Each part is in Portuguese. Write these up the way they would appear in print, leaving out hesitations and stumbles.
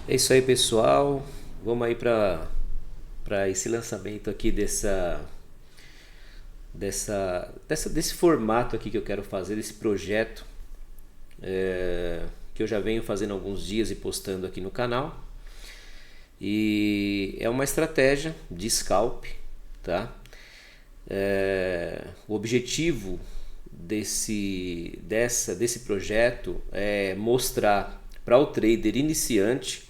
É isso aí, pessoal. Vamos aí para esse lançamento aqui desse formato aqui que eu quero fazer, desse projeto que eu já venho fazendo há alguns dias e postando aqui no canal. E é uma estratégia de scalp, tá? O objetivo desse projeto é mostrar para o trader iniciante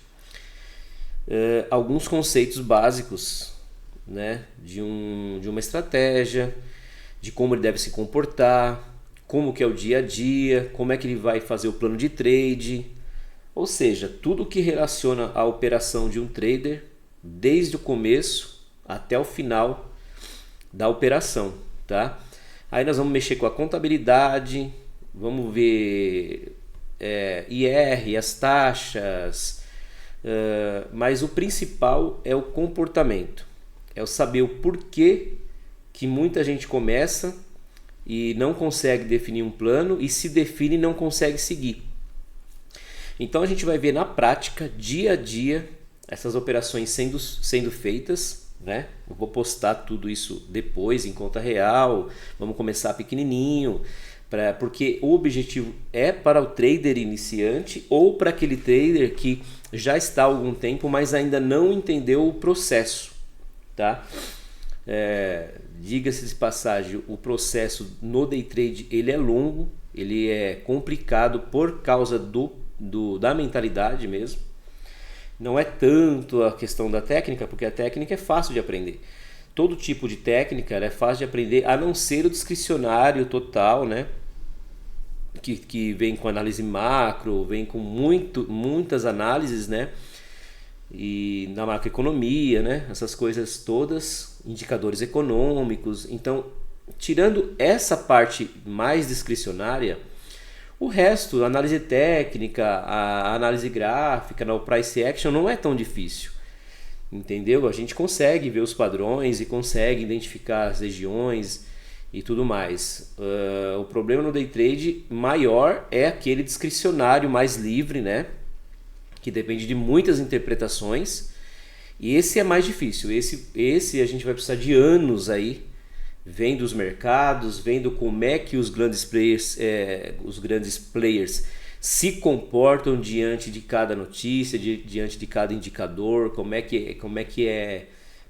alguns conceitos básicos, né, de uma estratégia, de como ele deve se comportar, como que é o dia a dia, como é que ele vai fazer o plano de trade, ou seja, tudo que relaciona a operação de um trader desde o começo até o final da operação, tá? Aí nós vamos mexer com a contabilidade, vamos ver IR, as taxas, mas o principal é o comportamento, é o saber o porquê que muita gente começa e não consegue definir um plano e se define e não consegue seguir. Então a gente vai ver na prática, dia a dia, essas operações sendo feitas, né? Eu vou postar tudo isso depois em conta real, vamos começar pequenininho, porque o objetivo é para o trader iniciante ou para aquele trader que já está há algum tempo, mas ainda não entendeu o processo, tá? Diga-se de passagem, o processo no day trade ele é longo, ele é complicado por causa da mentalidade mesmo. Não é tanto a questão da técnica, porque a técnica é fácil de aprender. Todo tipo de técnica é fácil de aprender, a não ser o discricionário total, né? Que vem com análise macro, vem com muitas análises, né? E na macroeconomia, né? Essas coisas todas, indicadores econômicos. Então, tirando essa parte mais discricionária, o resto, a análise técnica, a análise gráfica, o price action não é tão difícil. Entendeu? A gente consegue ver os padrões e consegue identificar as regiões e tudo mais. O problema no day trade maior é aquele discricionário mais livre, né? Que depende de muitas interpretações. E esse é mais difícil. Esse a gente vai precisar de anos aí, vendo os mercados, vendo como é que os grandes players se comportam diante de cada notícia, diante de cada indicador, como é que é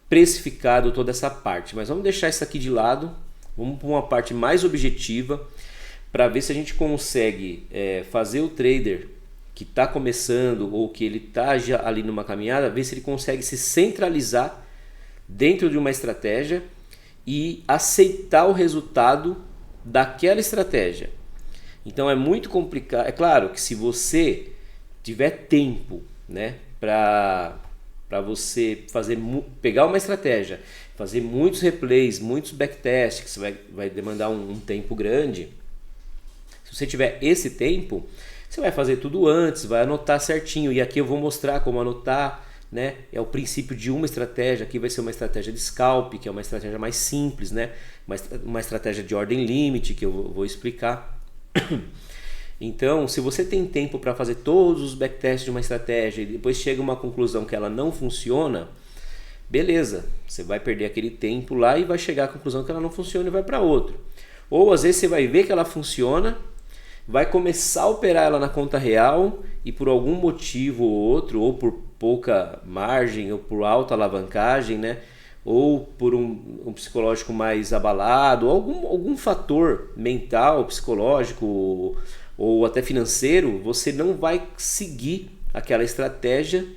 precificado toda essa parte. Mas vamos deixar isso aqui de lado, vamos para uma parte mais objetiva, para ver se a gente consegue fazer o trader que está começando ou que ele está já ali numa caminhada, ver se ele consegue se centralizar dentro de uma estratégia e aceitar o resultado daquela estratégia. Então é muito complicado. É claro que se você tiver tempo, né, para você pegar uma estratégia, fazer muitos replays, muitos backtests, que você vai demandar um tempo grande. Se você tiver esse tempo, você vai fazer tudo antes, vai anotar certinho. E aqui eu vou mostrar como anotar, né? É o princípio de uma estratégia. Aqui vai ser uma estratégia de scalp, que é uma estratégia mais simples, né? Uma estratégia de ordem limite, que eu vou explicar. Então, se você tem tempo para fazer todos os backtests de uma estratégia e depois chega a uma conclusão que ela não funciona, beleza, você vai perder aquele tempo lá e vai chegar à conclusão que ela não funciona e vai para outro. Ou às vezes você vai ver que ela funciona, vai começar a operar ela na conta real e por algum motivo ou outro, ou por pouca margem, ou por alta alavancagem, né? Ou por um psicológico mais abalado, algum fator mental, psicológico ou até financeiro, você não vai seguir aquela estratégia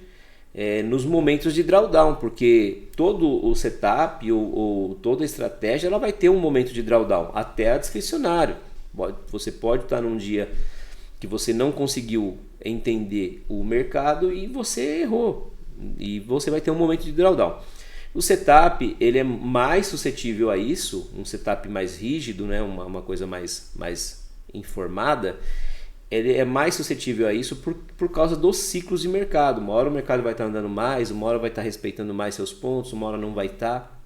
nos momentos de drawdown, porque todo o setup ou toda a estratégia ela vai ter um momento de drawdown, até a discricionário. Você pode estar num dia que você não conseguiu entender o mercado e você errou, e você vai ter um momento de drawdown. O setup ele é mais suscetível a isso, um setup mais rígido, né? uma coisa mais informada, ele é mais suscetível a isso por causa dos ciclos de mercado. Uma hora o mercado vai estar andando mais, uma hora vai estar respeitando mais seus pontos, uma hora não vai estar.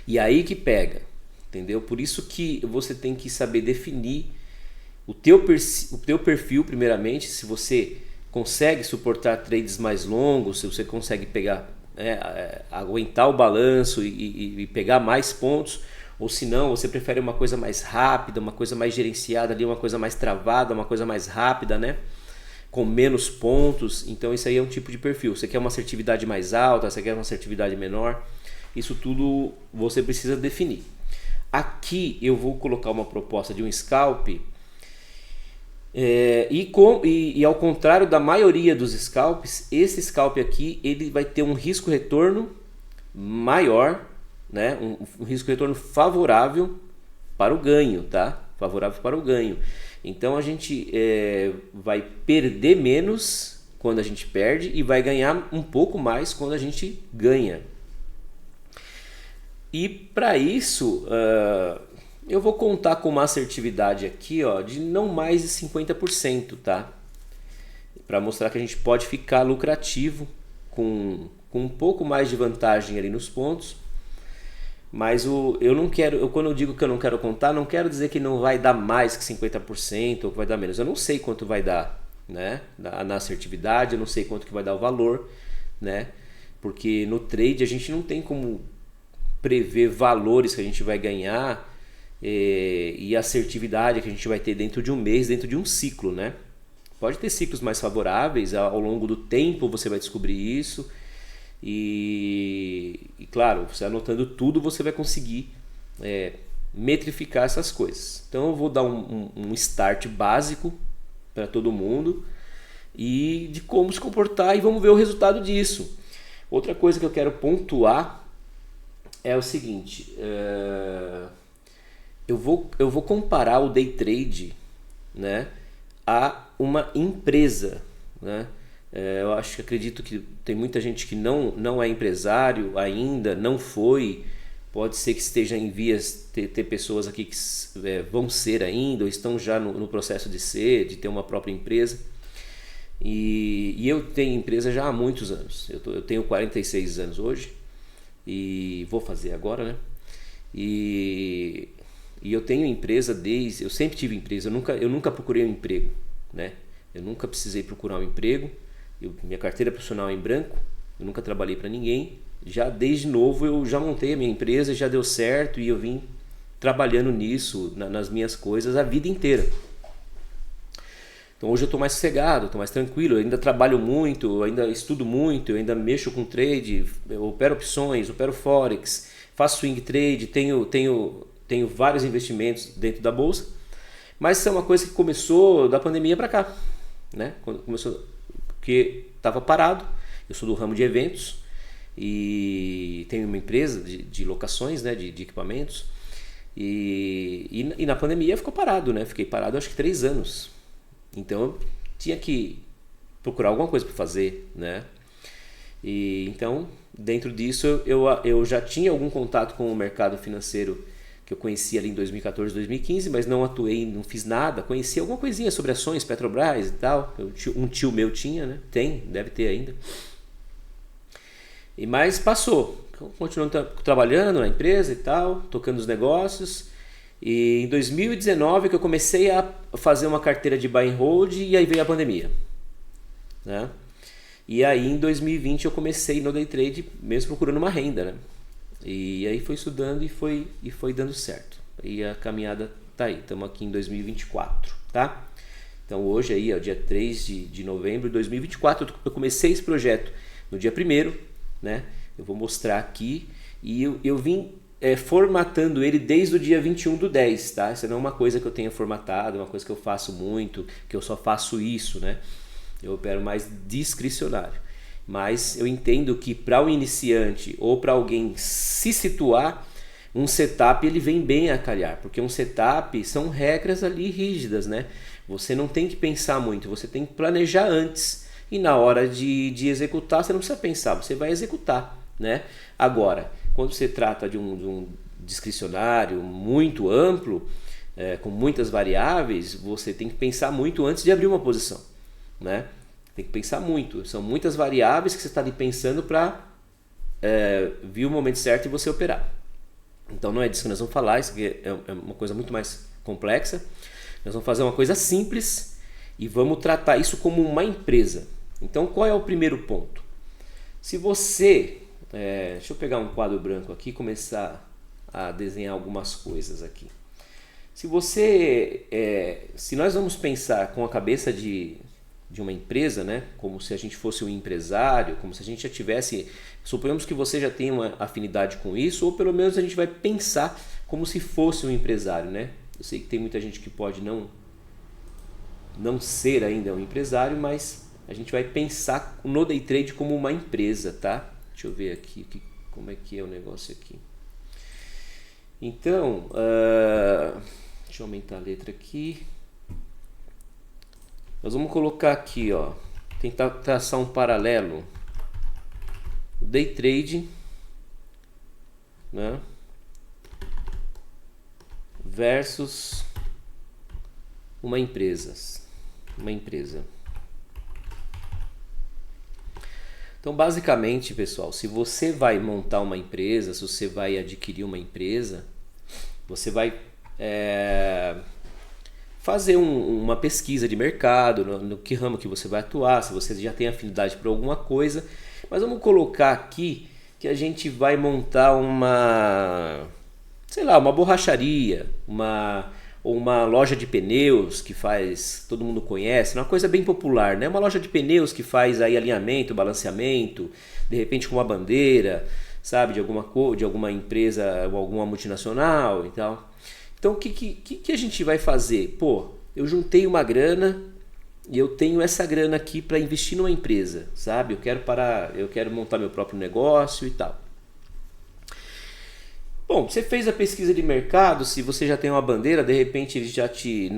E aí que pega, entendeu? Por isso que você tem que saber definir o teu perfil primeiramente, se você consegue suportar trades mais longos, se você consegue pegar, aguentar o balanço e pegar mais pontos, ou se não, você prefere uma coisa mais rápida, uma coisa mais gerenciada ali, uma coisa mais travada, uma coisa mais rápida, né? Com menos pontos. Então isso aí é um tipo de perfil. Você quer uma assertividade mais alta, você quer uma assertividade menor, isso tudo você precisa definir. Aqui eu vou colocar uma proposta de um scalp, e ao contrário da maioria dos scalps, esse scalp aqui ele vai ter um risco-retorno maior, né? Um risco-retorno favorável para o ganho, tá? Favorável para o ganho. Então a gente vai perder menos quando a gente perde e vai ganhar um pouco mais quando a gente ganha. E para isso eu vou contar com uma assertividade aqui, ó, de não mais de 50%, tá? Para mostrar que a gente pode ficar lucrativo com um pouco mais de vantagem ali nos pontos. Mas eu não quero, quando eu digo que eu não quero contar, não quero dizer que não vai dar mais que 50% ou que vai dar menos. Eu não sei quanto vai dar, né? Na assertividade, eu não sei quanto que vai dar o valor, né? Porque no trade a gente não tem como prever valores que a gente vai ganhar e assertividade que a gente vai ter dentro de um mês, dentro de um ciclo, né? Pode ter ciclos mais favoráveis, ao longo do tempo você vai descobrir isso. E claro, você anotando tudo você vai conseguir metrificar essas coisas. Então eu vou dar um start básico para todo mundo e de como se comportar, e vamos ver o resultado disso. Outra coisa que eu quero pontuar é o seguinte, eu vou comparar o day trade, né, a uma empresa, né? Eu acredito que tem muita gente que não é empresário ainda, não foi, pode ser que esteja em vias, ter pessoas aqui que vão ser ainda, ou estão já no processo de ser, de ter uma própria empresa. E eu tenho empresa já há muitos anos, eu tenho 46 anos hoje, e vou fazer agora, né? E eu tenho empresa eu sempre tive empresa, eu nunca procurei um emprego, né? Eu nunca precisei procurar um emprego. Minha carteira profissional é em branco, eu nunca trabalhei para ninguém. Já desde novo eu já montei a minha empresa, já deu certo e eu vim trabalhando nisso, nas minhas coisas a vida inteira. Então hoje eu estou mais sossegado, estou mais tranquilo, eu ainda trabalho muito, eu ainda estudo muito, eu ainda mexo com trade, eu opero opções, opero forex, faço swing trade, tenho vários investimentos dentro da bolsa, mas isso é uma coisa que começou da pandemia para cá, né? Quando começou, porque estava parado. Eu sou do ramo de eventos e tenho uma empresa de locações, né, de equipamentos, e na pandemia ficou parado, né? Fiquei parado acho que 3 anos. Então eu tinha que procurar alguma coisa para fazer, né? E então dentro disso eu já tinha algum contato com o mercado financeiro que eu conheci ali em 2014, 2015, mas não atuei, não fiz nada. Conheci alguma coisinha sobre ações, Petrobras e tal. Um tio meu tinha, né? Deve ter ainda. Mas passou. Continuando trabalhando na empresa e tal, tocando os negócios. E em 2019 que eu comecei a fazer uma carteira de buy and hold, e aí veio a pandemia, né? E aí em 2020 eu comecei no day trade, mesmo procurando uma renda, né? E aí foi estudando e foi dando certo. E a caminhada tá aí, estamos aqui em 2024, tá? Então hoje aí, ó, dia 3 de novembro de 2024, eu comecei esse projeto no dia 1º, né? Eu vou mostrar aqui, e eu vim formatando ele desde o dia 21/10, tá? Isso não é uma coisa que eu tenha formatado, é uma coisa que eu faço muito, que eu só faço isso, né? Eu opero mais discricionário. Mas eu entendo que para o iniciante ou para alguém se situar, um setup ele vem bem a calhar, porque um setup são regras ali rígidas, né? Você não tem que pensar muito, você tem que planejar antes, e na hora de executar você não precisa pensar, você vai executar, né? Agora, quando se trata de um discricionário muito amplo, com muitas variáveis, você tem que pensar muito antes de abrir uma posição, né? Tem que pensar muito, são muitas variáveis que você está ali pensando para vir o momento certo e você operar. Então não é disso que nós vamos falar, isso aqui é uma coisa muito mais complexa. Nós vamos fazer uma coisa simples e vamos tratar isso como uma empresa. Então, qual é o primeiro ponto? Se você... deixa eu pegar um quadro branco aqui e começar a desenhar algumas coisas aqui. Se nós vamos pensar com a cabeça de uma empresa, né, como se a gente fosse um empresário, como se a gente já tivesse, suponhamos que você já tenha uma afinidade com isso, ou pelo menos a gente vai pensar como se fosse um empresário, né? Eu sei que tem muita gente que pode não ser ainda um empresário, mas a gente vai pensar no day trade como uma empresa, tá? Deixa eu ver aqui como é que é o negócio aqui. Então, deixa eu aumentar a letra aqui. Nós vamos colocar aqui, ó, tentar traçar um paralelo. O day trade, né, versus uma empresa. Então, basicamente, pessoal, se você vai montar uma empresa, se você vai adquirir uma empresa, você vai fazer uma pesquisa de mercado, no que ramo que você vai atuar, se você já tem afinidade por alguma coisa. Mas vamos colocar aqui que a gente vai montar uma borracharia, ou uma loja de pneus que todo mundo conhece, uma coisa bem popular, né? Uma loja de pneus que faz aí alinhamento, balanceamento, de repente com uma bandeira, sabe, de alguma empresa ou alguma multinacional e tal. Então o que a gente vai fazer? Pô, eu juntei uma grana e eu tenho essa grana aqui para investir numa empresa, sabe? Eu quero montar meu próprio negócio e tal. Bom, você fez a pesquisa de mercado, se você já tem uma bandeira, de repente eles já te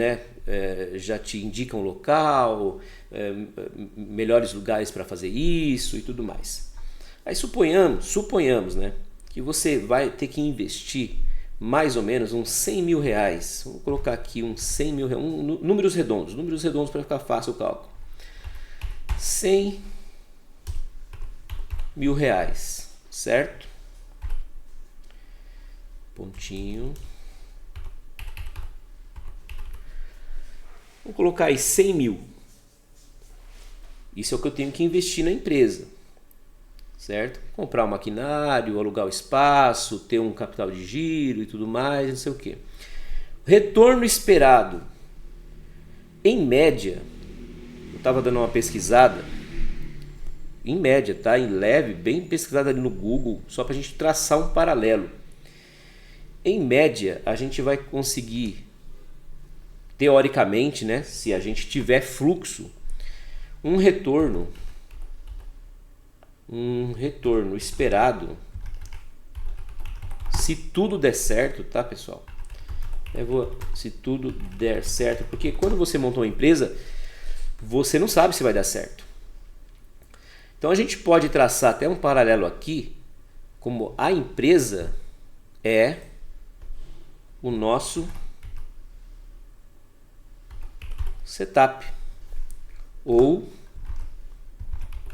indicam um local, melhores lugares para fazer isso e tudo mais. Aí suponhamos, né, que você vai ter que investir mais ou menos uns 100 mil reais. Vou colocar aqui uns 100 mil reais, números redondos para ficar fácil o cálculo. 100 mil reais, certo? Pontinho. Vamos colocar aí 100 mil. Isso é o que eu tenho que investir na empresa, certo? Comprar um maquinário, alugar o espaço, ter um capital de giro e tudo mais, não sei o que. Retorno esperado. Em média, eu estava dando uma pesquisada, em média, tá? Em leve, bem pesquisada ali no Google, só para a gente traçar um paralelo. Em média, a gente vai conseguir, teoricamente, né, se a gente tiver fluxo, um retorno esperado, se tudo der certo, tá, pessoal? Se tudo der certo, porque quando você monta uma empresa, você não sabe se vai dar certo. Então a gente pode traçar até um paralelo aqui, como a empresa é o nosso setup ou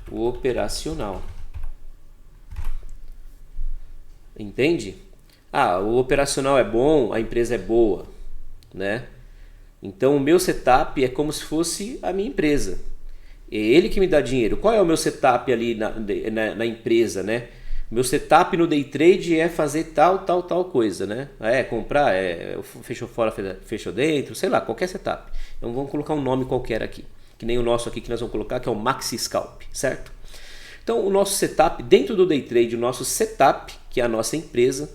o operacional. Entende? O operacional é bom, a empresa é boa, né? Então o meu setup é como se fosse a minha empresa. É ele que me dá dinheiro. Qual é o meu setup ali na empresa, né? Meu setup no day trade é fazer tal coisa, né? Comprar, fechou fora, fechou dentro, sei lá, qualquer setup. Então vamos colocar um nome qualquer aqui, que nem o nosso aqui que nós vamos colocar, que é o Maxi Scalp, certo? Então o nosso setup, dentro do day trade, o nosso setup, que é a nossa empresa,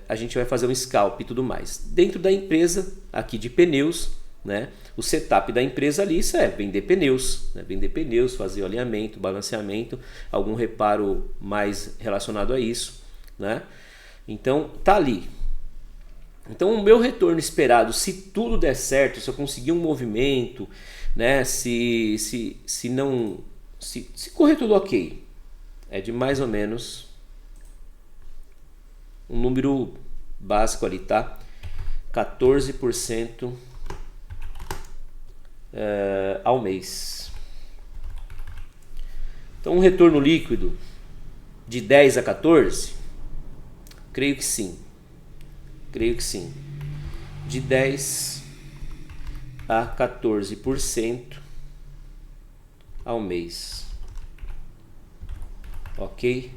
a gente vai fazer um scalp e tudo mais. Dentro da empresa, aqui de pneus, né? O setup da empresa ali, isso é vender pneus, né? Vender pneus, fazer o alinhamento, balanceamento, algum reparo mais relacionado a isso, né? Então tá ali. Então o meu retorno esperado, se tudo der certo, se eu conseguir um movimento, né? Se correr tudo ok, é de mais ou menos um número básico ali, tá? 14% ao mês. Então um retorno líquido de 10 a 14, creio que sim. De 10 a 14% ao mês. Ok?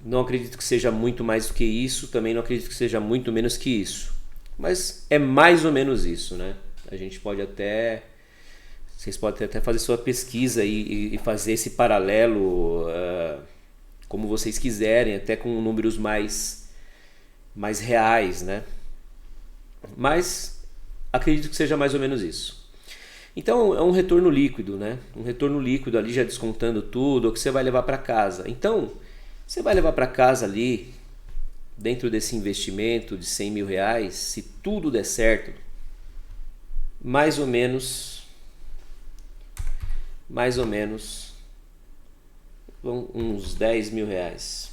Não acredito que seja muito mais do que isso, também não acredito que seja muito menos que isso. Mas é mais ou menos isso, né? A gente pode até... Vocês podem até fazer sua pesquisa e fazer esse paralelo como vocês quiserem, até com números mais reais, né? Mas acredito que seja mais ou menos isso. Então é um retorno líquido, né? Um retorno líquido ali já descontando tudo, o que você vai levar para casa. Então você vai levar para casa ali, dentro desse investimento de 100 mil reais, se tudo der certo, mais ou menos uns 10 mil reais.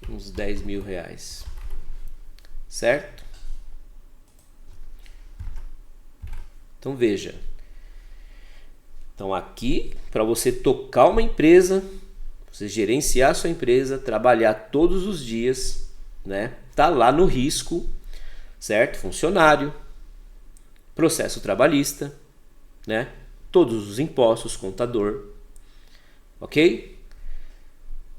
Uns 10 mil reais. Certo? Então veja. Então aqui, para você tocar uma empresa, você gerenciar a sua empresa, trabalhar todos os dias, né? Tá lá no risco, certo? Funcionário, processo trabalhista, né? Todos os impostos, contador, ok?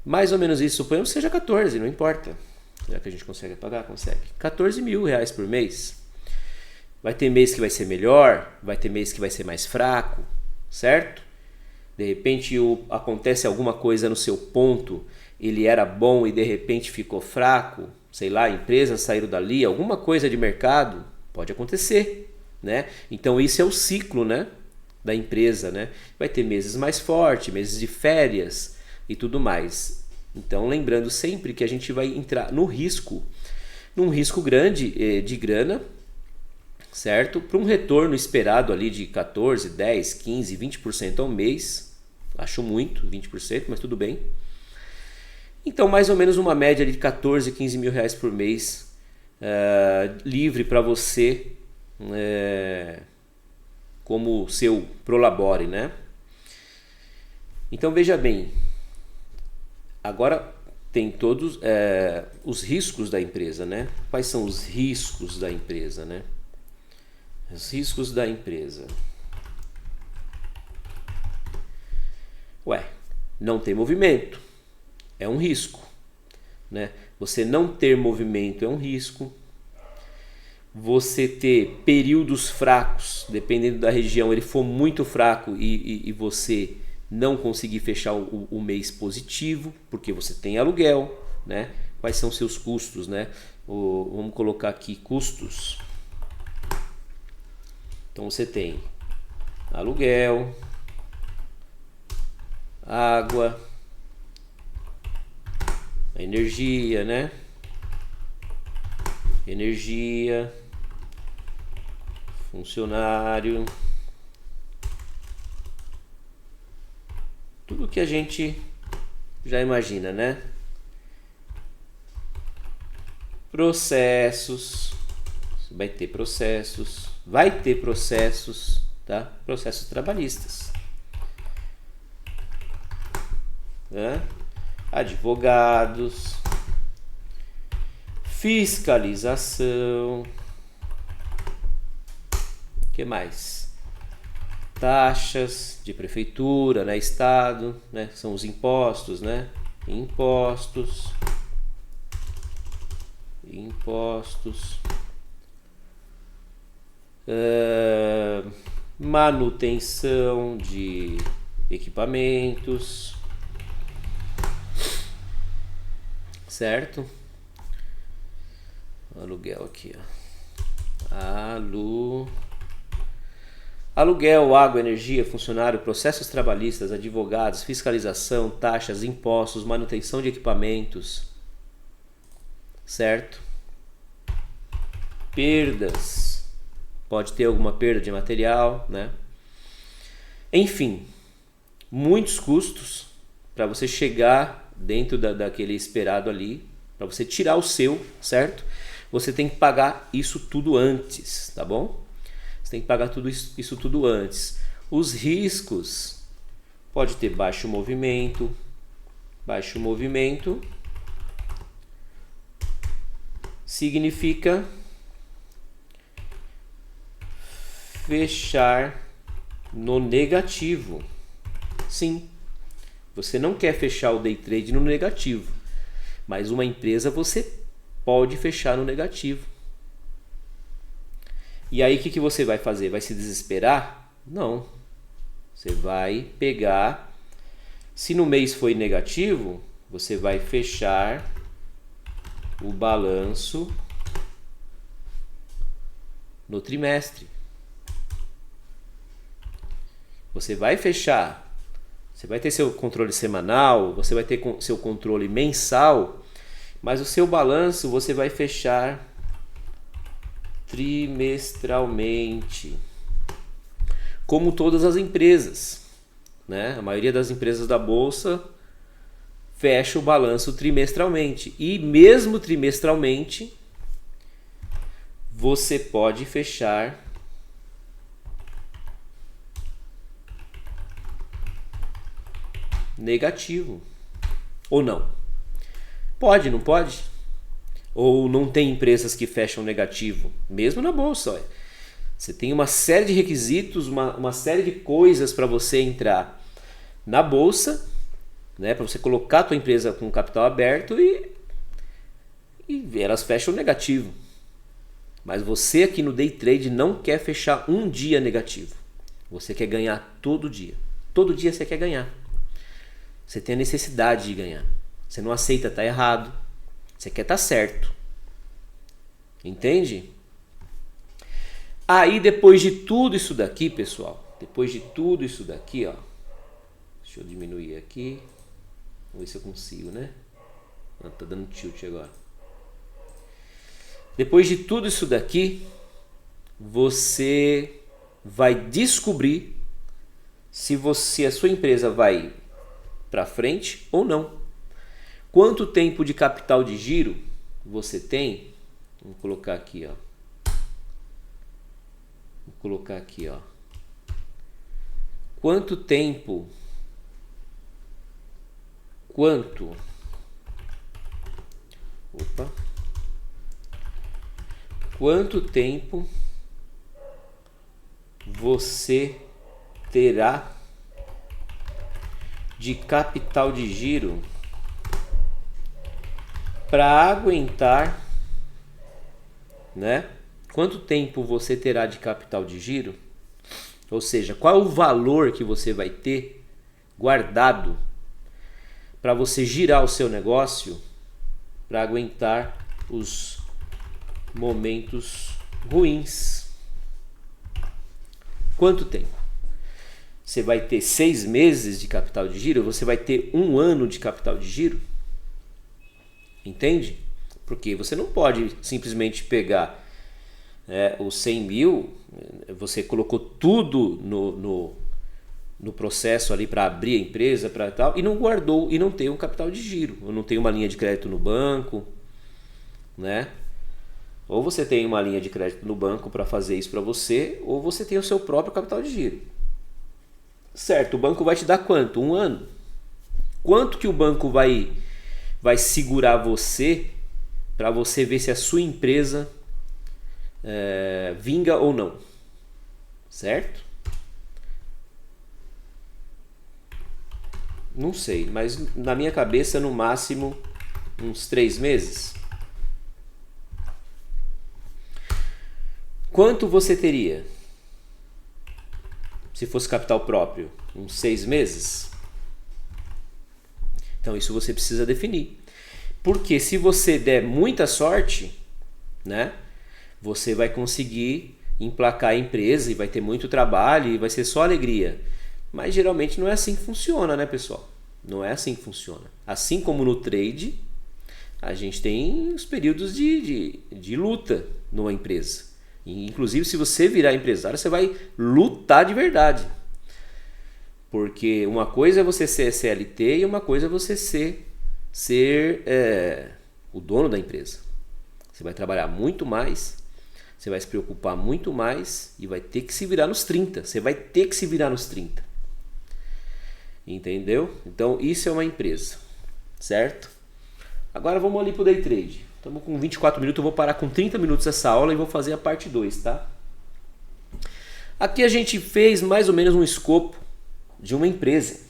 Mais ou menos isso, suponhamos que seja 14, não importa. Será que a gente consegue pagar? Consegue. 14 mil reais por mês. Vai ter mês que vai ser melhor, vai ter mês que vai ser mais fraco, certo? De repente acontece alguma coisa no seu ponto, ele era bom e de repente ficou fraco, sei lá, empresas saíram dali, alguma coisa de mercado, pode acontecer, né? Então isso é o ciclo, né, da empresa, né? Vai ter meses mais fortes, meses de férias e tudo mais. Então lembrando sempre que a gente vai entrar num risco grande de grana, certo? Para um retorno esperado ali de 14, 10, 15, 20% ao mês. Acho muito, 20%, mas tudo bem. Então, mais ou menos uma média de 14, 15 mil reais por mês livre para você como seu prolabore, né? Então, veja bem. Agora tem todos os riscos da empresa, né? Quais são os riscos da empresa, né? Os riscos da empresa. Não ter movimento é um risco, né? Você não ter movimento é um risco. Você ter períodos fracos, dependendo da região, ele for muito fraco e você não conseguir fechar o mês positivo, porque você tem aluguel, né? Quais são seus custos, né? Vamos colocar aqui custos. Então você tem aluguel, água, energia, né? Energia, funcionário, tudo que a gente já imagina, né? Processos, vai ter processos, tá? Processos trabalhistas, né? Advogados, fiscalização, que mais? Taxas de prefeitura, né? Estado, né? São os impostos, né? Impostos, manutenção de equipamentos, certo? Aluguel aqui, ó. Aluguel, água, energia, funcionário, processos trabalhistas, advogados, fiscalização, taxas, impostos, manutenção de equipamentos, certo? Perdas, pode ter alguma perda de material, né? Enfim, muitos custos para você chegar dentro daquele esperado ali, para você tirar o seu, certo? Você tem que pagar isso tudo antes, tá bom? Você tem que pagar tudo isso tudo antes. Os riscos, pode ter baixo movimento significa fechar no negativo. Sim, você não quer fechar o day trade no negativo, mas uma empresa você pode fechar no negativo. E aí o que você vai fazer? Vai se desesperar? Não. Você vai pegar, se no mês foi negativo, você vai fechar o balanço no trimestre. Você vai fechar, você vai ter seu controle semanal, você vai ter seu controle mensal, mas o seu balanço você vai fechar trimestralmente, como todas as empresas, né? A maioria das empresas da bolsa fecha o balanço trimestralmente, e mesmo trimestralmente você pode fechar negativo ou não. Pode, não pode? Ou não tem empresas que fecham negativo, mesmo na bolsa. Olha. Você tem uma série de requisitos, uma série de coisas para você entrar na bolsa, né, para você colocar a tua empresa com capital aberto e elas fecham negativo. Mas você aqui no day trade não quer fechar um dia negativo. Você quer ganhar todo dia. Todo dia você quer ganhar. Você tem a necessidade de ganhar. Você não aceita estar errado. Você quer estar certo. Entende? Aí depois de tudo isso daqui, pessoal, depois de tudo isso daqui, ó, deixa eu diminuir aqui, vamos ver se eu consigo, né? Não, tá dando tilt agora. Depois de tudo isso daqui, você vai descobrir se a sua empresa vai para frente ou não. Quanto tempo de capital de giro você tem? Vamos colocar aqui, ó. Vou colocar aqui, ó. Quanto tempo? Quanto tempo você terá de capital de giro para aguentar, né? Quanto tempo você terá de capital de giro? Ou seja, qual é o valor que você vai ter guardado para você girar o seu negócio para aguentar os momentos ruins? Quanto tempo? Você vai ter 6 meses de capital de giro? Você vai ter 1 ano de capital de giro? Entende? Porque você não pode simplesmente pegar os 100 mil, você colocou tudo no processo ali para abrir a empresa, para tal, e não guardou e não tem um capital de giro, ou não tem uma linha de crédito no banco, né? Ou você tem uma linha de crédito no banco para fazer isso para você, ou você tem o seu próprio capital de giro. Certo, o banco vai te dar quanto? 1 ano? Quanto que o banco vai segurar você para você ver se a sua empresa vinga ou não? Certo? Não sei, mas na minha cabeça no máximo uns 3 meses. Quanto você teria se fosse capital próprio? Uns 6 meses? Então isso você precisa definir. Porque se você der muita sorte, né, você vai conseguir emplacar a empresa e vai ter muito trabalho e vai ser só alegria. Mas geralmente não é assim que funciona, né, pessoal? Não é assim que funciona. Assim como no trade, a gente tem os períodos de luta numa empresa. E, inclusive, se você virar empresário, você vai lutar de verdade. Porque uma coisa é você ser CLT e uma coisa é você ser o dono da empresa. Você vai trabalhar muito mais, você vai se preocupar muito mais e vai ter que se virar nos 30. Você vai ter que se virar nos 30. Entendeu? Então isso é uma empresa, certo? Agora vamos ali pro day trade. Estamos com 24 minutos, eu vou parar com 30 minutos essa aula e vou fazer a parte 2, tá? Aqui a gente fez mais ou menos um escopo de uma empresa,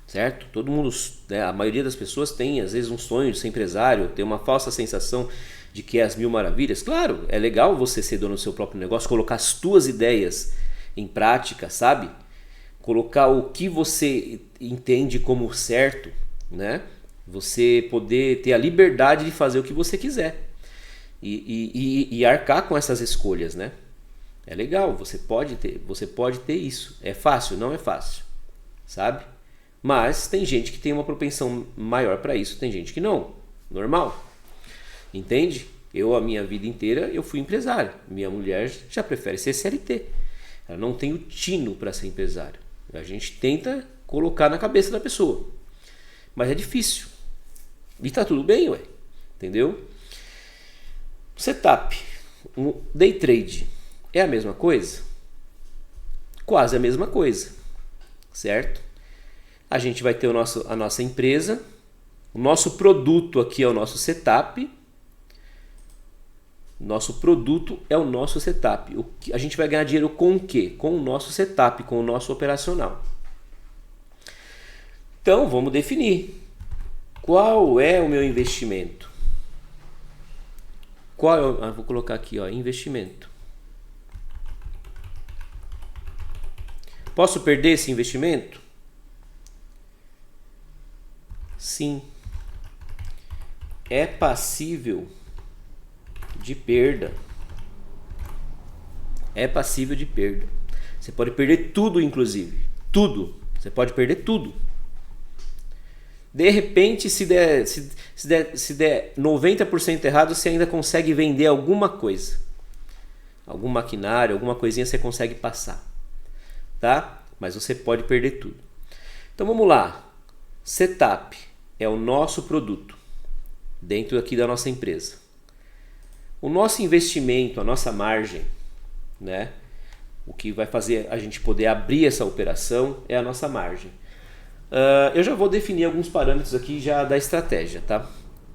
certo? Todo mundo, né, a maioria das pessoas tem às vezes um sonho de ser empresário, tem uma falsa sensação de que é as mil maravilhas. Claro, é legal você ser dono do seu próprio negócio, colocar as tuas ideias em prática, sabe? Colocar o que você entende como certo, né? Você poder ter a liberdade de fazer o que você quiser e arcar com essas escolhas, né? É legal, você pode ter isso. É fácil? Não é fácil, sabe? Mas tem gente que tem uma propensão maior para isso, tem gente que não. Normal. Entende? Eu, a minha vida inteira, eu fui empresário. Minha mulher já prefere ser CLT. Ela não tem o tino para ser empresário. A gente tenta colocar na cabeça da pessoa. Mas é difícil. E tá tudo bem, ué. Entendeu? Setup. Um day trade. É a mesma coisa? Quase a mesma coisa. Certo? A gente vai ter a nossa empresa. O nosso produto aqui é o nosso setup. Nosso produto é o nosso setup. A gente vai ganhar dinheiro com o quê? Com o nosso setup, com o nosso operacional. Então, vamos definir. Qual é o meu investimento? Vou colocar aqui, ó, investimento. Posso perder esse investimento? Sim. É passível de perda. É passível de perda. Você pode perder tudo, inclusive. Tudo. Você pode perder tudo. De repente, se der 90% errado, você ainda consegue vender alguma coisa. Algum maquinário, alguma coisinha você consegue passar. Tá? Mas você pode perder tudo. Então vamos lá. Setup é o nosso produto dentro aqui da nossa empresa. O nosso investimento, a nossa margem, né? O que vai fazer a gente poder abrir essa operação é a nossa margem. Eu já vou definir alguns parâmetros aqui já da estratégia, tá?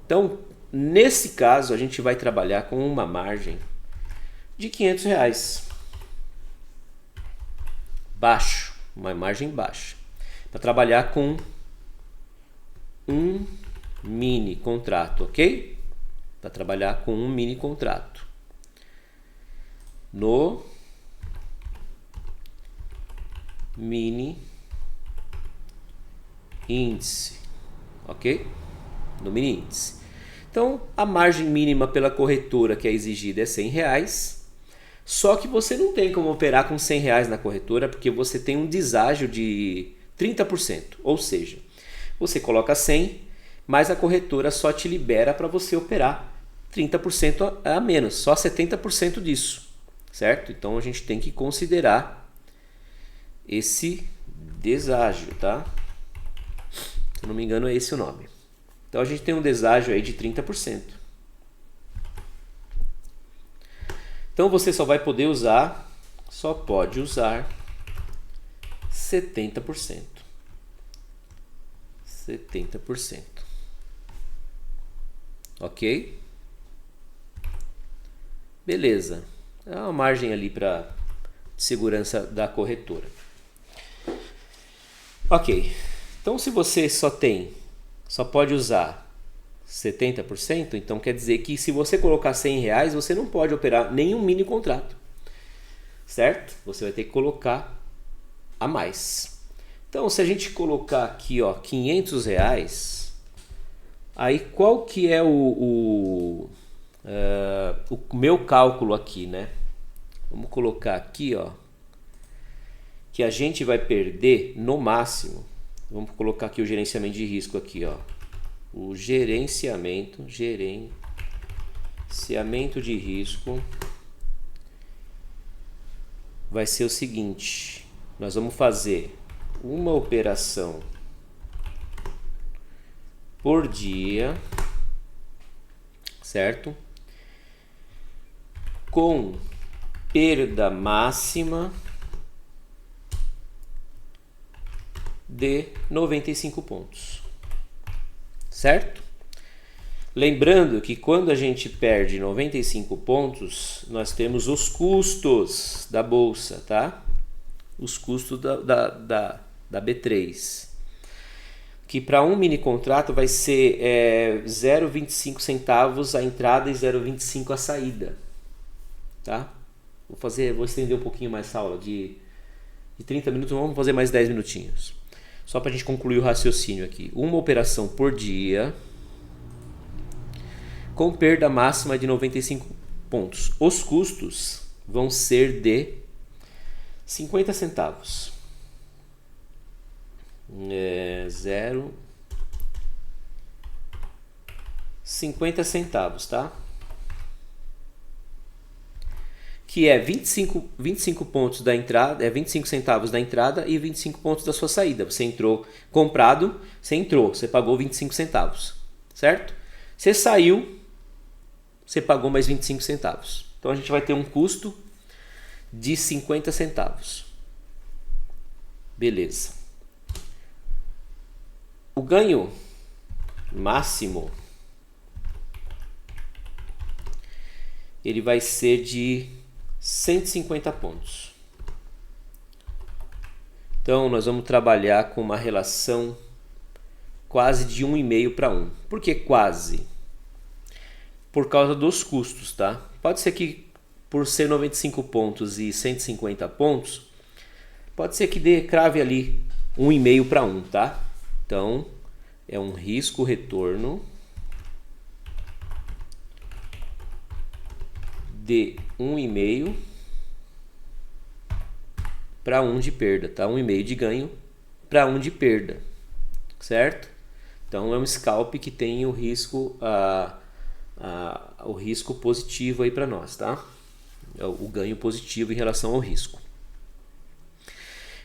Então, nesse caso, a gente vai trabalhar com uma margem de R$500. Baixo, uma margem baixa. Para trabalhar com um mini contrato, ok? Para trabalhar com um mini contrato. No mini índice, ok? No mini índice. Então, a margem mínima pela corretora que é exigida é R$100, só que você não tem como operar com R$100 na corretora porque você tem um deságio de 30%, ou seja, você coloca 100, mas a corretora só te libera para você operar 30% a menos, só 70% disso, certo? Então a gente tem que considerar esse deságio, tá? Se eu não me engano é esse o nome. Então a gente tem um deságio aí de 30%. Então você só pode usar 70%. 70%. Ok? Beleza. É uma margem ali para segurança da corretora. Ok. Então se você só pode usar 70%, então quer dizer que se você colocar R$100, você não pode operar nenhum mini contrato. Certo? Você vai ter que colocar a mais. Então se a gente colocar aqui, ó, R$500, aí qual que é o meu cálculo aqui, né? Vamos colocar aqui, ó, que a gente vai perder no máximo. Vamos colocar aqui o gerenciamento de risco aqui, ó. O gerenciamento de risco vai ser o seguinte: nós vamos fazer uma operação por dia, certo? Com perda máxima de 95 pontos, certo? Lembrando que quando a gente perde 95 pontos, nós temos os custos da bolsa, tá? Os custos da B3. Que para um mini contrato vai ser 0,25 centavos a entrada e 0,25 a saída, tá? Vou estender um pouquinho mais essa aula de 30 minutos, vamos fazer mais 10 minutinhos. Só para a gente concluir o raciocínio aqui. Uma operação por dia com perda máxima de 95 pontos. Os custos vão ser de 50 centavos. 50 centavos, tá? Que é 25 pontos da entrada, 25 centavos da entrada e 25 pontos da sua saída. Você entrou comprado, você pagou 25 centavos, certo? Você saiu, você pagou mais 25 centavos. Então a gente vai ter um custo de 50 centavos. Beleza. O ganho máximo ele vai ser de 150 pontos. Então nós vamos trabalhar com uma relação quase de 1,5 para 1. Por que quase? Por causa dos custos, tá? Pode ser que por ser 95 pontos e 150 pontos, pode ser que crave ali 1,5 para 1, tá? Então é um risco-retorno de 1,5 para 1 de perda, tá? 1,5 de ganho para 1 de perda, certo? Então é um scalp que tem o risco o risco positivo aí para nós, tá? O ganho positivo em relação ao risco.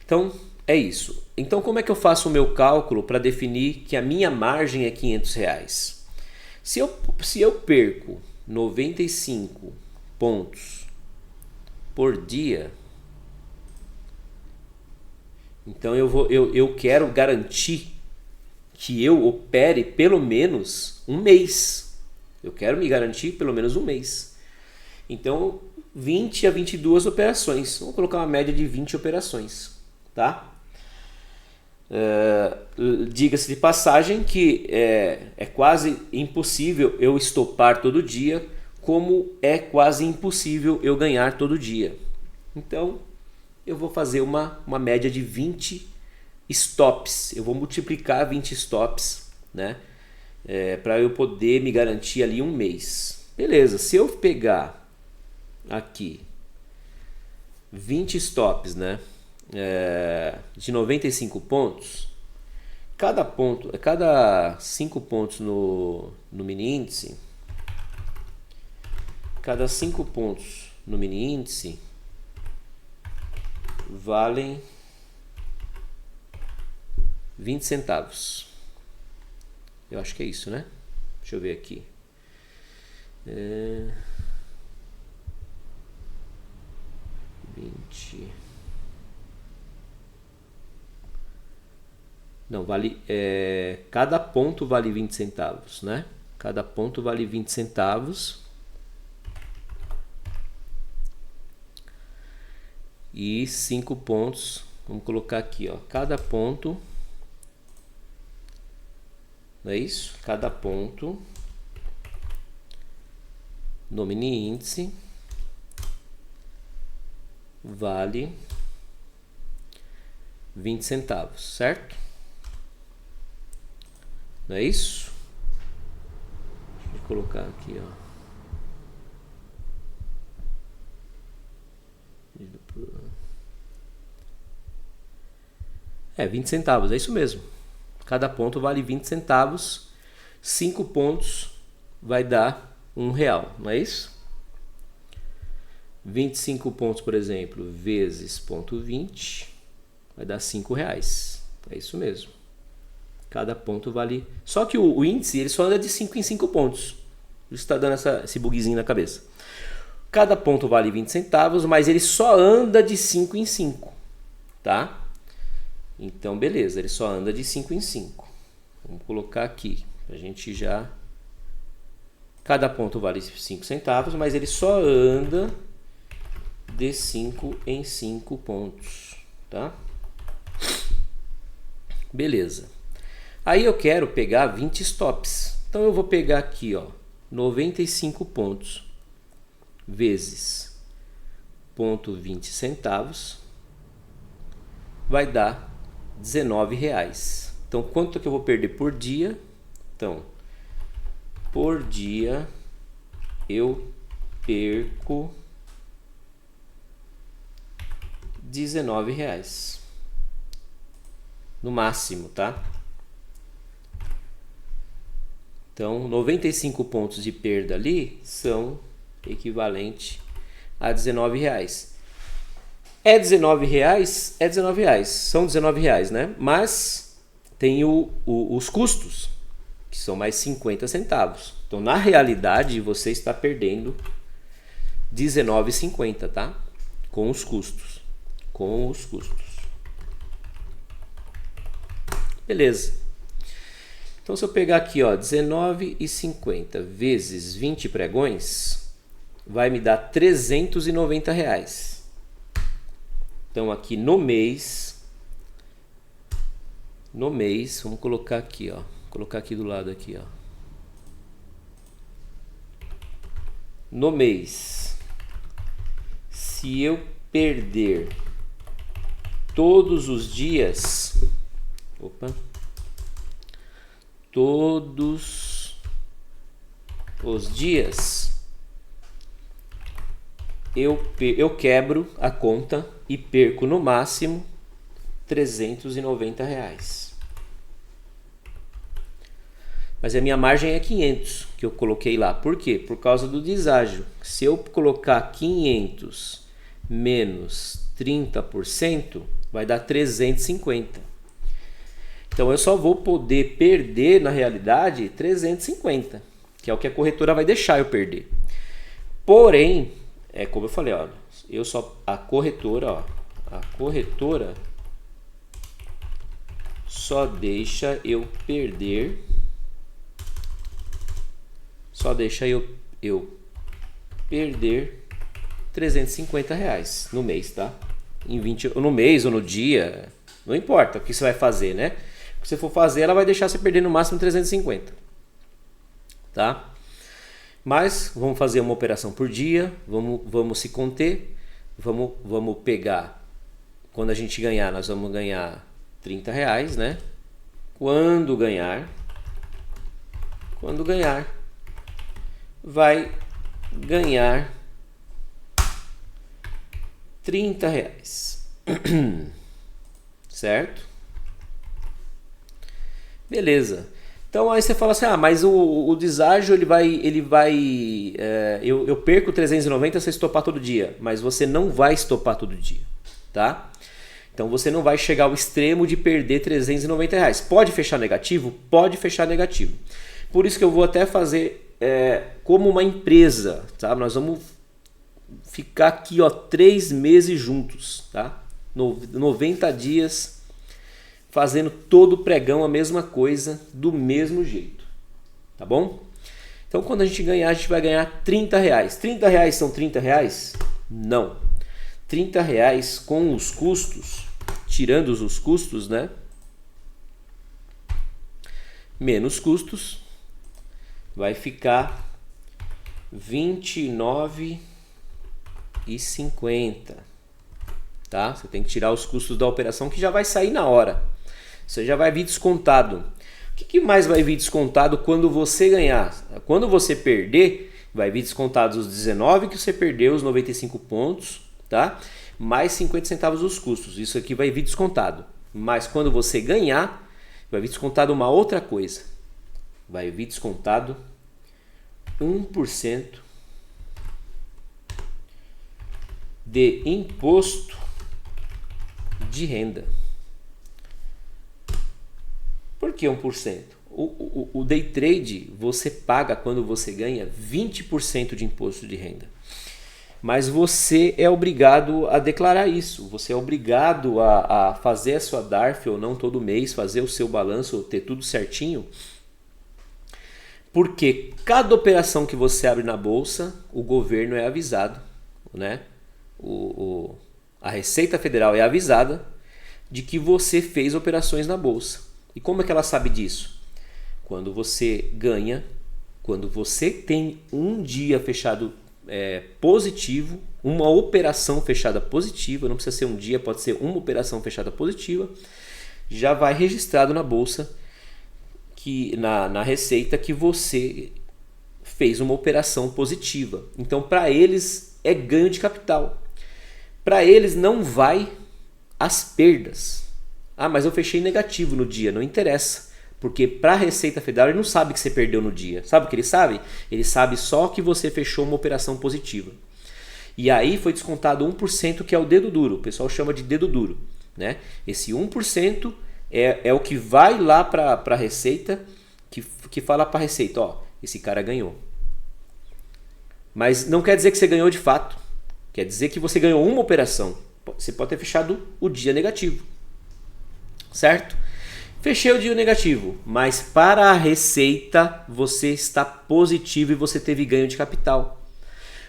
Então é isso. Então como é que eu faço o meu cálculo para definir que a minha margem é R$500? Se eu perco 95 pontos por dia, então eu quero garantir que eu opere pelo menos um mês. Eu quero me garantir pelo menos um mês. Então 20 a 22 operações. Vamos colocar uma média de 20 operações, tá? Diga-se de passagem que é quase impossível eu estopar todo dia, como é quase impossível eu ganhar todo dia. Então eu vou fazer uma média de 20 stops. Eu vou multiplicar 20 stops, né? Para eu poder me garantir ali um mês. Beleza, se eu pegar aqui 20 stops, né? De 95 pontos, cada 5 pontos no mini índice, cada 5 pontos no mini índice valem 20 centavos. Eu acho que é isso, né? Deixa eu ver aqui. 20. Não, vale. Cada ponto vale 20 centavos, né? Cada ponto vale 20 centavos. E 5 pontos. Vamos colocar aqui, ó. Cada ponto. Não é isso? Cada ponto no mini índice vale 20 centavos, certo? Não é isso? Deixa eu colocar aqui, ó. 20 centavos, é isso mesmo. Cada ponto vale 20 centavos. 5 pontos vai dar R$1, não é isso? 25 pontos, por exemplo, vezes 0,20 vai dar R$5. É isso mesmo. Cada ponto vale... Só que o índice ele só anda de 5 em 5 pontos. Isso está dando esse bugzinho na cabeça. Cada ponto vale 20 centavos, mas ele só anda de 5 em 5. Tá? Então, beleza. Ele só anda de 5 em 5. Vamos colocar aqui. A gente já Cada ponto vale 5 centavos, mas ele só anda de 5 em 5 pontos, tá? Beleza. Aí eu quero pegar 20 stops. Então eu vou pegar aqui, ó, 95 pontos vezes 0,20 centavos vai dar R$19. Então quanto que eu vou perder por dia? Então, por dia eu perco R$19 no máximo, tá? Então, 95 pontos de perda ali são equivalente a R$19. É R$19? É R$19. São R$19, né? Mas tem os custos, que são mais 50 centavos. Então, na realidade, você está perdendo R$19,50, tá? Com os custos. Com os custos. Beleza. Então, se eu pegar aqui, ó, R$19,50 vezes 20 pregões, vai me dar R$390. Então, aqui no mês, vamos colocar aqui, ó, colocar aqui do lado aqui, ó. No mês, se eu perder todos os dias, todos os dias, eu quebro a conta e perco no máximo R$390. Mas a minha margem é 500 que eu coloquei lá. Por quê? Por causa do deságio. Se eu colocar 500 menos 30%, vai dar 350. Então eu só vou poder perder, na realidade, 350, que é o que a corretora vai deixar eu perder. Porém, é como eu falei, olha, a corretora só deixa eu perder, R$350 no mês, tá? No mês ou no dia, não importa o que você vai fazer, né? O que você for fazer, ela vai deixar você perder no máximo 350, tá? Mas vamos fazer uma operação por dia, vamos se conter, vamos pegar, quando a gente ganhar, nós vamos ganhar R$30, né? Quando ganhar, vai ganhar R$30, certo? Beleza. Então aí você fala assim, mas o deságio eu perco 390 se eu estopar todo dia, mas você não vai estopar todo dia, tá? Então você não vai chegar ao extremo de perder R$390. Pode fechar negativo? Pode fechar negativo. Por isso que eu vou até fazer como uma empresa, tá? Nós vamos ficar aqui, ó, 3 meses juntos, tá? 90 dias fazendo todo o pregão a mesma coisa, do mesmo jeito, tá bom? Então quando a gente ganhar, a gente vai ganhar R$30. R$30 são R$30? Não. R$30 com os custos, tirando os custos, né? Menos custos, vai ficar R$29,50, tá? Você tem que tirar os custos da operação, que já vai sair na hora. Você já vai vir descontado. O que mais vai vir descontado quando você ganhar? Quando você perder, vai vir descontados os 19 que você perdeu, os 95 pontos, tá? Mais 50 centavos os custos. Isso aqui vai vir descontado. Mas quando você ganhar, vai vir descontado uma outra coisa. Vai vir descontado 1% de imposto de renda. Por que 1%? O day trade você paga, quando você ganha, 20% de imposto de renda. Mas você é obrigado a declarar isso. Você é obrigado a fazer a sua DARF ou não todo mês, fazer o seu balanço, ter tudo certinho, Porque cada operação que você abre na bolsa, o governo é avisado, né? A Receita Federal é avisada de que você fez operações na bolsa. E como é que ela sabe disso? Quando você ganha, quando você tem um dia fechado positivo, uma operação fechada positiva, não precisa ser um dia, pode ser uma operação fechada positiva, já vai registrado na bolsa, que na Receita, que você fez uma operação positiva. Então, para eles é ganho de capital. Para eles não vai as perdas. Ah, mas eu fechei negativo no dia, não interessa. Porque para a Receita Federal ele não sabe que você perdeu no dia. Sabe o que ele sabe? Ele sabe só que você fechou uma operação positiva. E aí foi descontado 1%, que é o dedo duro. O pessoal chama de dedo duro, né? Esse 1% é o que vai lá para a Receita, que fala para a Receita, ó, esse cara ganhou. Mas não quer dizer que você ganhou de fato. Quer dizer que você ganhou uma operação. Você pode ter fechado o dia negativo. Certo? Fechei o dia negativo, mas para a Receita você está positivo e você teve ganho de capital.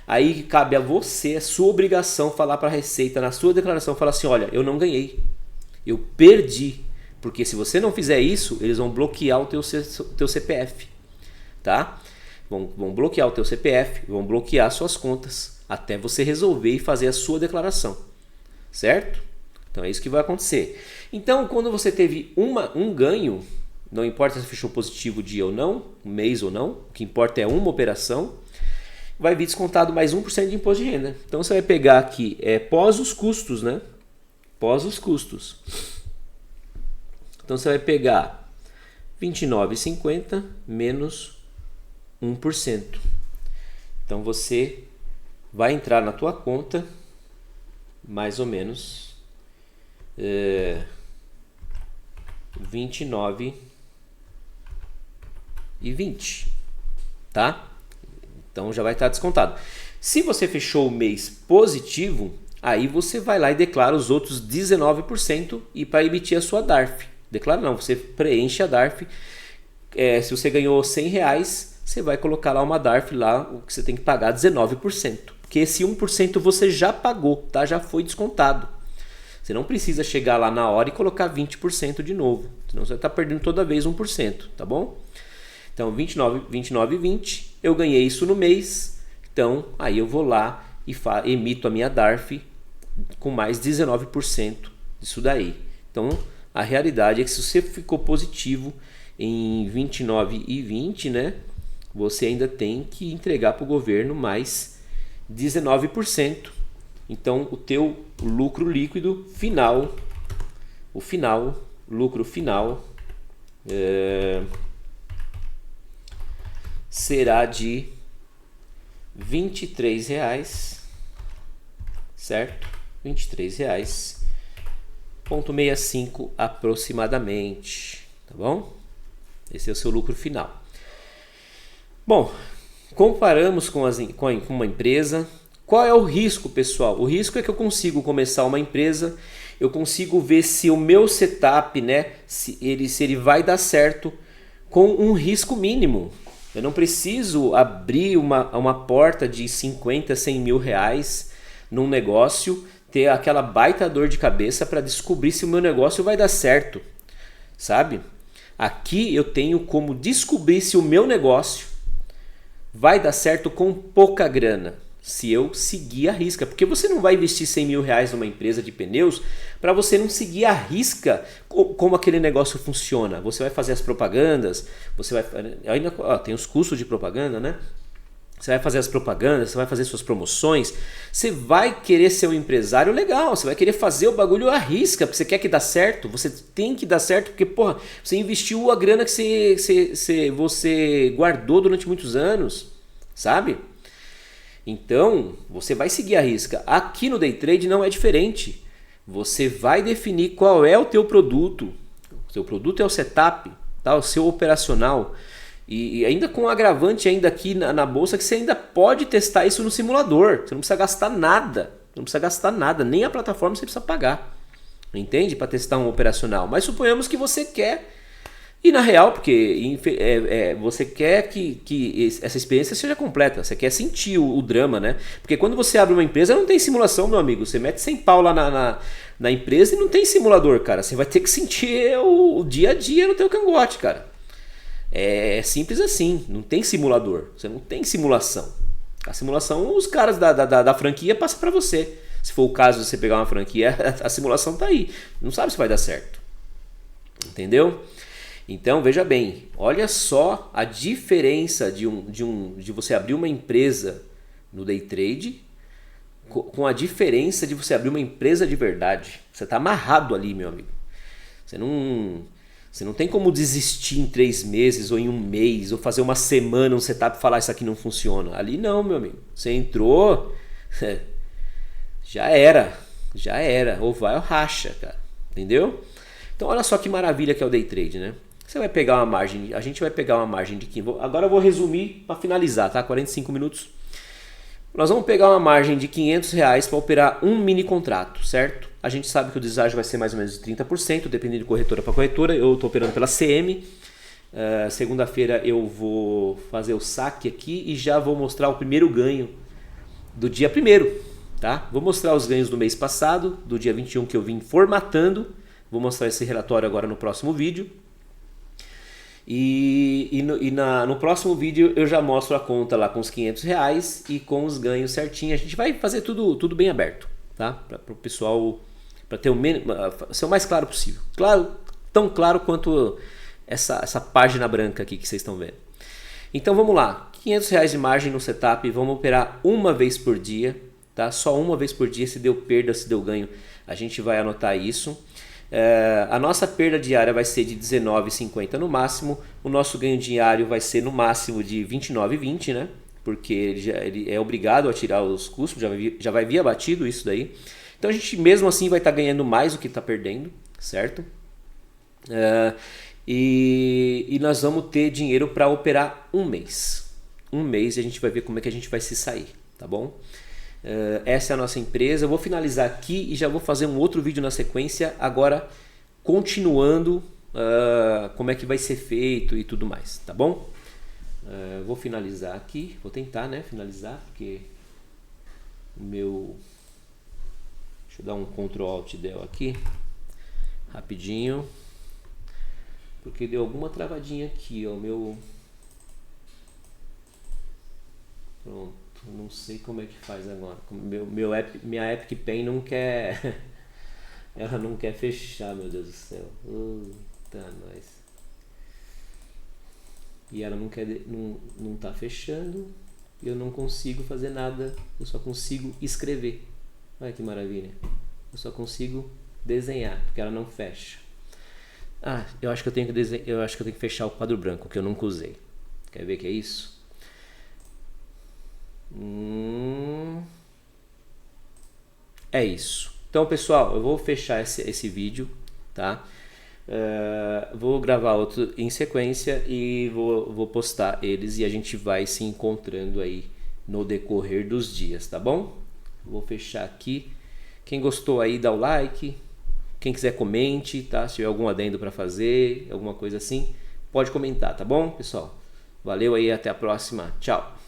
Aí cabe a você, é sua obrigação falar para a Receita, na sua declaração, falar assim, olha, eu não ganhei, eu perdi. Porque se você não fizer isso, eles vão bloquear o teu CPF. Tá? Vão bloquear o teu CPF, vão bloquear suas contas, até você resolver e fazer a sua declaração. Certo? Então é isso que vai acontecer. Então, quando você teve um ganho, não importa se fechou positivo o dia ou não, um mês ou não, o que importa é uma operação, vai vir descontado mais 1% de imposto de renda. Então você vai pegar aqui, pós os custos, né? Pós os custos. Então você vai pegar 29,50 menos 1%. Então você vai entrar na tua conta mais ou menos 29,20, tá? Então já vai estar descontado. Se você fechou o mês positivo, aí você vai lá e declara os outros 19% e para emitir a sua DARF. Declara não, você preenche a DARF. Se você ganhou R$100, você vai colocar lá uma DARF lá, o que você tem que pagar 19%. Porque esse 1% você já pagou, tá? Já foi descontado. Você não precisa chegar lá na hora e colocar 20% de novo. Senão você vai estar perdendo toda vez 1%, tá bom? Então 29,20, eu ganhei isso no mês. Então aí eu vou lá e emito a minha DARF com mais 19% disso daí. Então a realidade é que se você ficou positivo em 29,20, né, você ainda tem que entregar para o governo mais 19%. Então o teu lucro líquido final, lucro final será de R$23, certo? R$23,65 aproximadamente, tá bom? Esse é o seu lucro final. Bom, comparamos com uma empresa. Qual é o risco, pessoal? O risco é que eu consigo começar uma empresa, eu consigo ver se o meu setup, né, se ele vai dar certo com um risco mínimo. Eu não preciso abrir uma porta de 50, 100 mil reais num negócio, ter aquela baita dor de cabeça para descobrir se o meu negócio vai dar certo, sabe? Aqui eu tenho como descobrir se o meu negócio vai dar certo com pouca grana, se eu seguir a risca. Porque você não vai investir 100 mil reais numa empresa de pneus para você não seguir a risca como aquele negócio funciona. Você vai fazer as propagandas, você vai ainda tem os custos de propaganda, né? Você vai fazer as propagandas, você vai fazer suas promoções, você vai querer ser um empresário legal, você vai querer fazer o bagulho à risca, porque você quer que dá certo, você tem que dar certo, porque porra, você investiu a grana que você guardou durante muitos anos, sabe? Então, você vai seguir a risca. Aqui no Day Trade não é diferente. Você vai definir qual é o teu produto. O seu produto é o setup, tá? O seu operacional. E ainda com um agravante ainda aqui na bolsa, que você ainda pode testar isso no simulador. Você não precisa gastar nada. Não precisa gastar nada. Nem a plataforma você precisa pagar. Entende? Para testar um operacional. Mas suponhamos que você quer E na real, porque você quer que essa experiência seja completa, você quer sentir o drama, né? Porque quando você abre uma empresa não tem simulação, meu amigo. Você mete 100 pau lá na empresa e não tem simulador, cara. Você vai ter que sentir o dia a dia no teu cangote, cara. É simples assim, não tem simulador, você não tem simulação. A simulação os caras da franquia passam para você. Se for o caso de você pegar uma franquia, a simulação tá aí. Não sabe se vai dar certo. Entendeu? Então veja bem, olha só a diferença de você abrir uma empresa no day trade com a diferença de você abrir uma empresa de verdade. Você está amarrado ali, meu amigo. Você não tem como desistir em 3 meses ou em 1 mês ou fazer uma semana um setup e falar isso aqui não funciona. Ali não, meu amigo. Você entrou, já era. Ou vai ou racha, cara. Entendeu? Então olha só que maravilha que é o day trade, né? Você vai pegar uma margem, a gente vai pegar uma margem de 15. Agora eu vou resumir para finalizar, tá? 45 minutos. Nós vamos pegar uma margem de R$500 para operar um mini contrato, certo? A gente sabe que o deságio vai ser mais ou menos de 30%, dependendo de corretora para corretora. Eu estou operando pela CM. Segunda-feira eu vou fazer o saque aqui e já vou mostrar o primeiro ganho do dia 1º, tá? Vou mostrar os ganhos do mês passado, do dia 21 que eu vim formatando. Vou mostrar esse relatório agora no próximo vídeo. No próximo vídeo eu já mostro a conta lá com os R$500 e com os ganhos certinho. A gente vai fazer tudo bem aberto, tá? Para o pessoal, para ter ser o mais claro possível. Claro, tão claro quanto essa página branca aqui que vocês estão vendo. Então vamos lá, R$500 de margem no setup, vamos operar uma vez por dia, tá? Só uma vez por dia, se deu perda, se deu ganho, a gente vai anotar isso. A nossa perda diária vai ser de R$19,50 no máximo. O nosso ganho diário vai ser no máximo de R$29,20, né? Porque ele é obrigado a tirar os custos, já vai vir abatido isso daí. Então a gente mesmo assim vai estar ganhando mais do que está perdendo, certo? E nós vamos ter dinheiro para operar um mês. Um mês e a gente vai ver como é que a gente vai se sair, tá bom? Essa é a nossa empresa. Eu vou finalizar aqui e já vou fazer um outro vídeo na sequência, agora continuando como é que vai ser feito e tudo mais, tá bom? Vou finalizar aqui, vou tentar, né, finalizar, porque deixa eu dar um Ctrl Alt Del aqui rapidinho, porque deu alguma travadinha aqui, ó, pronto. Não sei como é que faz agora. Minha Epic Pen não quer. Ela não quer fechar, meu Deus do céu. Tá, nós. E ela não tá fechando. E eu não consigo fazer nada. Eu só consigo escrever. Olha que maravilha. Eu só consigo desenhar, porque ela não fecha. Eu acho que eu tenho que fechar o quadro branco, que eu nunca usei. Quer ver que é isso? É isso. Então, pessoal, eu vou fechar esse vídeo, tá? Vou gravar outro em sequência e vou postar eles e a gente vai se encontrando aí no decorrer dos dias, tá bom? Vou fechar aqui. Quem gostou aí, dá o like. Quem quiser, comente, tá? Se tiver algum adendo para fazer, alguma coisa assim, pode comentar, tá bom, pessoal? Valeu aí, até a próxima. Tchau!